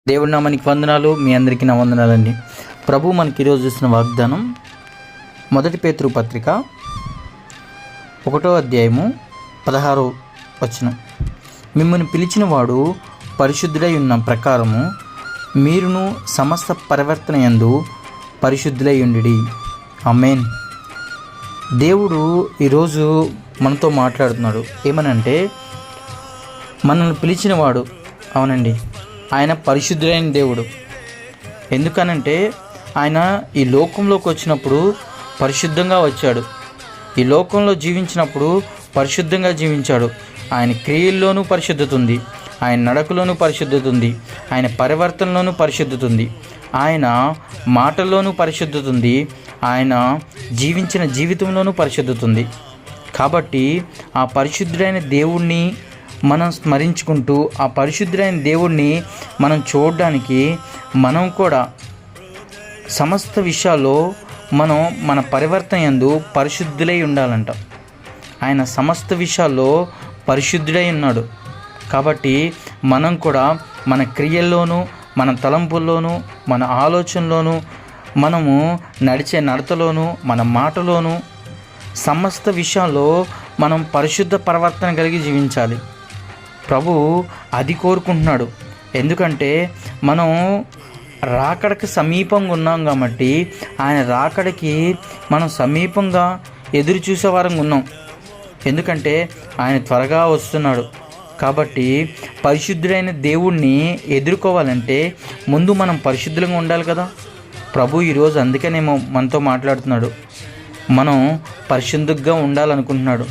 దేవుడి నామానికి వందనాలు. మీ అందరికీ నా వందనాలండి. ప్రభు మనకి ఈరోజు ఇస్తున్న వాగ్దానం 1 పేతురు పత్రిక 1వ అధ్యాయము 16వ వచనం. మిమ్మల్ని పిలిచిన వాడు పరిశుద్ధుడై ఉన్న ప్రకారము మీరును సమస్త పరివర్తన యందు పరిశుద్ధులై ఉండిడి. ఆమేన్. దేవుడు ఈరోజు మనతో మాట్లాడుతున్నాడు. ఏమనంటే మనల్ని పిలిచిన వాడు, అవునండి, ఆయన పరిశుద్ధుడైన దేవుడు. ఎందుకనంటే ఆయన ఈ లోకంలోకి వచ్చినప్పుడు పరిశుద్ధంగా వచ్చాడు. ఈ లోకంలో జీవించినప్పుడు పరిశుద్ధంగా జీవించాడు. ఆయన క్రియల్లోనూ పరిశుద్ధత ఉంది, ఆయన నడకలోనూ పరిశుద్ధత ఉంది, ఆయన పరివర్తనలోనూ పరిశుద్ధత ఉంది, ఆయన మాటల్లోనూ పరిశుద్ధత ఉంది, ఆయన జీవించిన జీవితంలోనూ పరిశుద్ధత ఉంది. కాబట్టి ఆ పరిశుద్ధుడైన దేవుణ్ణి మనం స్మరించుకుంటూ, ఆ పరిశుద్ధుడైన దేవుణ్ణి మనం చూడడానికి మనం కూడా సమస్త విషయాల్లో మన పరివర్తన యందు పరిశుద్ధులై ఉండాలంట. ఆయన సమస్త విషయాల్లో పరిశుద్ధుడై ఉన్నాడు. కాబట్టి మనం కూడా మన క్రియల్లోనూ, మన తలంపుల్లోనూ, మన ఆలోచనలోనూ, మనము నడిచే నడతలోనూ, మన మాటలోనూ, సమస్త విషయాల్లో మనం పరిశుద్ధ పరివర్తన కలిగి జీవించాలి. ప్రభు అది కోరుకుంటున్నాడు. ఎందుకంటే మనం రాకడకి సమీపంగా ఉన్నాం కాబట్టి ఆయన రాకడికి మనం సమీపంగా ఎదురు చూసే వారంగా ఉన్నాం. ఎందుకంటే ఆయన త్వరగా వస్తున్నాడు. కాబట్టి పరిశుద్ధుడైన దేవుణ్ణి ఎదుర్కోవాలంటే ముందు మనం పరిశుద్ధంగా ఉండాలి కదా. ప్రభు ఈరోజు అందుకనేమో మనతో మాట్లాడుతున్నాడు. మనం పరిశుద్ధంగా ఉండాలనుకుంటున్నాడు.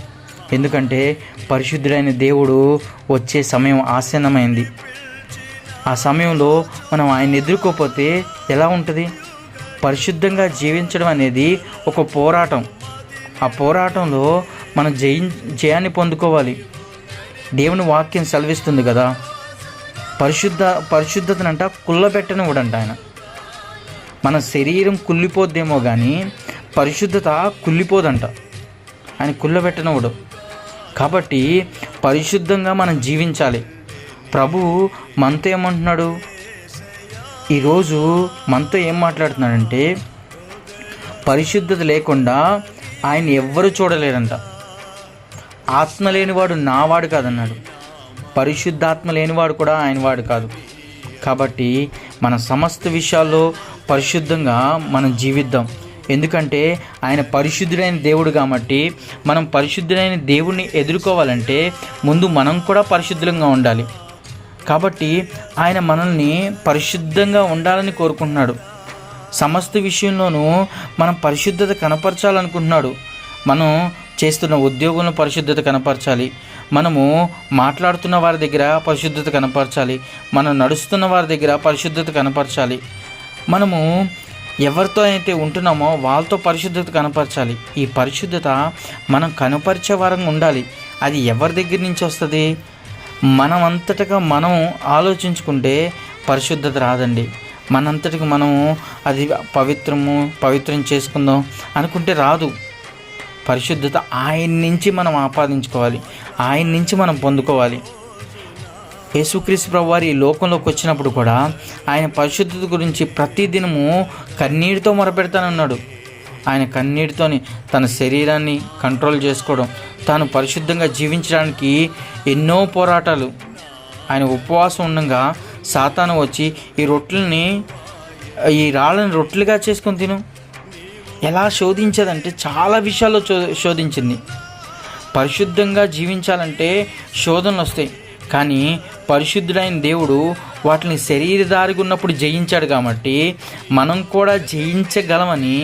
ఎందుకంటే పరిశుద్ధుడైన దేవుడు వచ్చే సమయం ఆసన్నమైంది. ఆ సమయంలో మనం ఆయన ఎదుర్కోకపోతే ఎలా ఉంటుంది? పరిశుద్ధంగా జీవించడం అనేది ఒక పోరాటం. ఆ పోరాటంలో మనం జయాన్ని పొందుకోవాలి. దేవుని వాక్యం సెలవిస్తుంది కదా, పరిశుద్ధతనంట కుళ్ళబెట్టనివ్వడంట ఆయన. మన శరీరం కుళ్ళిపోద్దేమో కానీ పరిశుద్ధత కుళ్ళిపోదంట. ఆయన కుళ్ళబెట్టనివ్వడు. కాబట్టి పరిశుద్ధంగా మనం జీవించాలి. ప్రభు మనతో ఏమంటున్నాడు? ఈరోజు మనతో ఏం మాట్లాడుతున్నాడంటే పరిశుద్ధత లేకుండా ఆయన ఎవ్వరు చూడలేరంట. ఆత్మ లేనివాడు నావాడు కాదన్నాడు. పరిశుద్ధాత్మ లేనివాడు కూడా ఆయన వాడు కాదు. కాబట్టి మన సమస్త విషయాల్లో పరిశుద్ధంగా మనం జీవిద్దాం. ఎందుకంటే ఆయన పరిశుద్ధుడైన దేవుడు కాబట్టి మనం పరిశుద్ధుడైన దేవుడిని ఎదుర్కోవాలంటే ముందు మనం కూడా పరిశుద్ధంగా ఉండాలి. కాబట్టి ఆయన మనల్ని పరిశుద్ధంగా ఉండాలని కోరుకుంటున్నాడు. సమస్త విషయంలోనూ మనం పరిశుద్ధత కనపరచాలనుకుంటున్నాడు. మనం చేస్తున్న ఉద్యోగంలో పరిశుద్ధత కనపరచాలి, మనము మాట్లాడుతున్న వారి దగ్గర పరిశుద్ధత కనపరచాలి, మనం నడుస్తున్న వారి దగ్గర పరిశుద్ధత కనపరచాలి, మనము ఎవరితో అయితే ఉంటున్నామో వాళ్ళతో పరిశుద్ధత కనపరచాలి. ఈ పరిశుద్ధత మనం కనపరిచే వారంగా ఉండాలి. అది ఎవరి దగ్గర నుంచి వస్తుంది? మనమంతటగా మనం ఆలోచించుకుంటే పరిశుద్ధత రాదండి. మనంతటికి మనము అది పవిత్రం చేసుకుందాం అనుకుంటే రాదు. పరిశుద్ధత ఆయన నుంచి మనం ఆపాదించుకోవాలి, ఆయన నుంచి మనం పొందుకోవాలి. యేసుక్రీస్తు ప్రభువారు ఈ లోకంలోకి వచ్చినప్పుడు కూడా ఆయన పరిశుద్ధత గురించి ప్రతిదినము కన్నీటితో మొరపెడతానన్నాడు. ఆయన కన్నీటితోని తన శరీరాన్ని కంట్రోల్ చేసుకోవడం, తాను పరిశుద్ధంగా జీవించడానికి ఎన్నో పోరాటాలు. ఆయన ఉపవాసం ఉండగా సాతాను వచ్చి ఈ రాళ్ళని రొట్టెలుగా చేసుకొని తిను ఎలా శోధించదంటే చాలా విషయాల్లో శోధించింది. పరిశుద్ధంగా జీవించాలంటే శోధనలు వస్తాయి, కానీ పరిశుద్ధుడైన దేవుడు వాటిని శరీరధారిగా ఉన్నప్పుడు జయించాడు కాబట్టి మనం కూడా జయించగలమని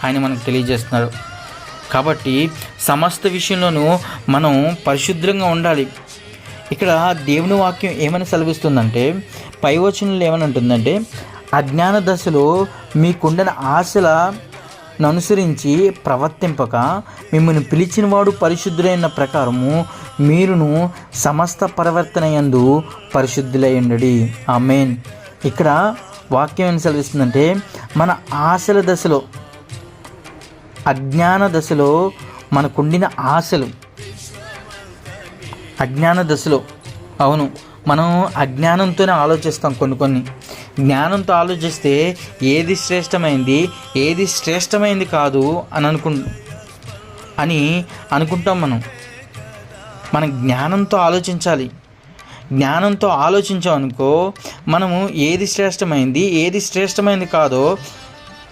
ఆయన మనకు తెలియజేస్తున్నారు. కాబట్టి సమస్త విషయంలోనూ మనం పరిశుద్ధంగా ఉండాలి. ఇక్కడ దేవుని వాక్యం ఏమని సెలవిస్తుందంటే, పై వచనంలో ఏమని ఉంటుందంటే, అజ్ఞాన దశలో మీకుండిన ఆశలను అనుసరించి ప్రవర్తింపక మిమ్మల్ని పిలిచిన వాడు పరిశుద్ధులైన ప్రకారము మీరును సమస్త పరివర్తన యందు పరిశుద్ధులై ఉండుడి. ఆమేన్. ఇక్కడ వాక్యం ఏం సెలవిస్తుందంటే, మన ఆశల దశలో, అజ్ఞాన దశలో మనకుండిన ఆశలు, అజ్ఞాన దశలో, అవును, మనం అజ్ఞానంతోనే ఆలోచిస్తాం కొన్ని జ్ఞానంతో ఆలోచిస్తే ఏది శ్రేష్టమైంది, ఏది శ్రేష్టమైంది కాదు అని అనుకుంటాం. మనం జ్ఞానంతో ఆలోచించాలి. జ్ఞానంతో ఆలోచించామనుకో మనము ఏది శ్రేష్టమైంది, ఏది శ్రేష్టమైంది కాదో,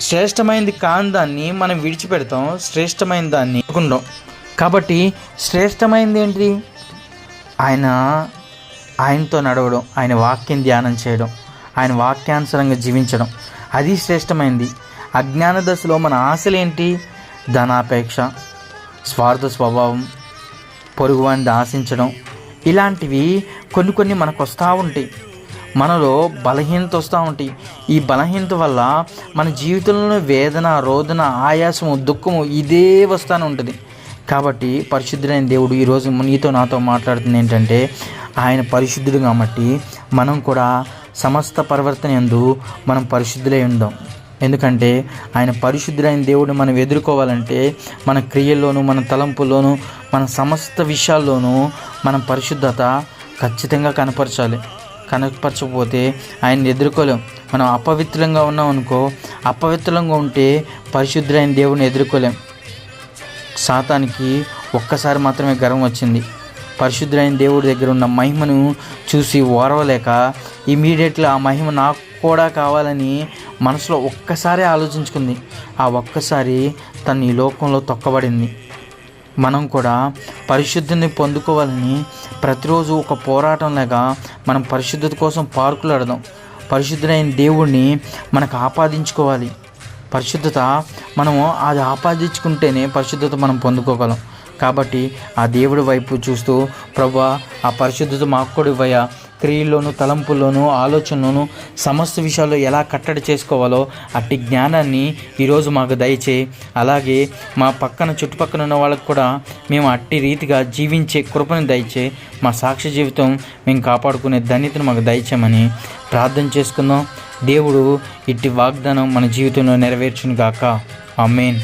శ్రేష్టమైంది కాని దాన్ని మనం విడిచిపెడతాం, శ్రేష్టమైన దాన్ని అనుకుంటాం. కాబట్టి శ్రేష్టమైనది ఏంటి? ఆయనతో నడవడం, ఆయన వాక్యం ధ్యానం చేయడం, ఆయన వాక్యానుసారంగా జీవించడం, అది శ్రేష్టమైంది. అజ్ఞాన దశలో మన ఆశలేంటి? ధనాపేక్ష, స్వార్థ స్వభావం, పొరుగువాడిని ఆశించడం, ఇలాంటివి కొన్ని మనకు వస్తూ ఉంటాయి. మనలో బలహీనత వస్తూ ఉంటాయి. ఈ బలహీనత వల్ల మన జీవితంలో వేదన, రోదన, ఆయాసము, దుఃఖము ఇదే వస్తూనే ఉంటుంది. కాబట్టి పరిశుద్ధుడైన దేవుడు ఈరోజు నీతో నాతో మాట్లాడుతుంది ఏంటంటే, ఆయన పరిశుద్ధుడు కాబట్టి మనం కూడా సమస్త పరివర్తన యందు మనం పరిశుద్ధులై ఉందాం. ఎందుకంటే ఆయన పరిశుద్ధుడైన దేవుడు మనం ఎదుర్కోవాలంటే మన క్రియల్లోనూ, మన తలంపుల్లోనూ, మన సమస్త విషయాల్లోనూ మనం పరిశుద్ధత ఖచ్చితంగా కనపరచకపోతే ఆయన్ని ఎదుర్కోలేం. మనం అపవిత్రంగా ఉన్నాం అనుకో, అపవిత్రంగా ఉంటే పరిశుద్ధుడైన దేవుడిని ఎదుర్కోలేం. సాతానికి ఒక్కసారి మాత్రమే గర్వం వచ్చింది. పరిశుద్ధుడైన దేవుడి దగ్గర ఉన్న మహిమను చూసి ఓర్వలేక ఇమీడియట్గా ఆ మహిమ నాకు కూడా కావాలని మనసులో ఒక్కసారి ఆలోచించుకుంది. ఆ ఒక్కసారి తను ఈ లోకంలో తొక్కబడింది. మనం కూడా పరిశుద్ధిని పొందుకోవాలని ప్రతిరోజు ఒక పోరాటంలాగా మనం పరిశుద్ధత కోసం పార్కులాడదాం. పరిశుద్ధుడైన దేవుడిని మనకు ఆపాదించుకోవాలి. పరిశుద్ధత మనము అది ఆపాదించుకుంటేనే పరిశుద్ధత మనం పొందుకోగలం. కాబట్టి ఆ దేవుడి వైపు చూస్తూ, ప్రభువా ఆ పరిశుద్ధత మాకు కూడా ఇవ్వయ్యా, క్రియల్లోనూ, తలంపుల్లోనూ, ఆలోచనలోనూ సమస్త విషయాల్లో ఎలా కట్టడి చేసుకోవాలో అట్టి జ్ఞానాన్ని ఈరోజు మాకు దయచేయి. అలాగే మా చుట్టుపక్కన ఉన్న వాళ్ళకు కూడా మేము అట్టి రీతిగా జీవించే కృపను దయచేయి. మా సాక్ష్య జీవితం మేము కాపాడుకునే ధన్యతను మాకు దయచేయమని ప్రార్థన చేసుకుందాం. దేవుడు ఇట్టి వాగ్దానం మన జీవితంలో నెరవేర్చును గాక. ఆమేన్.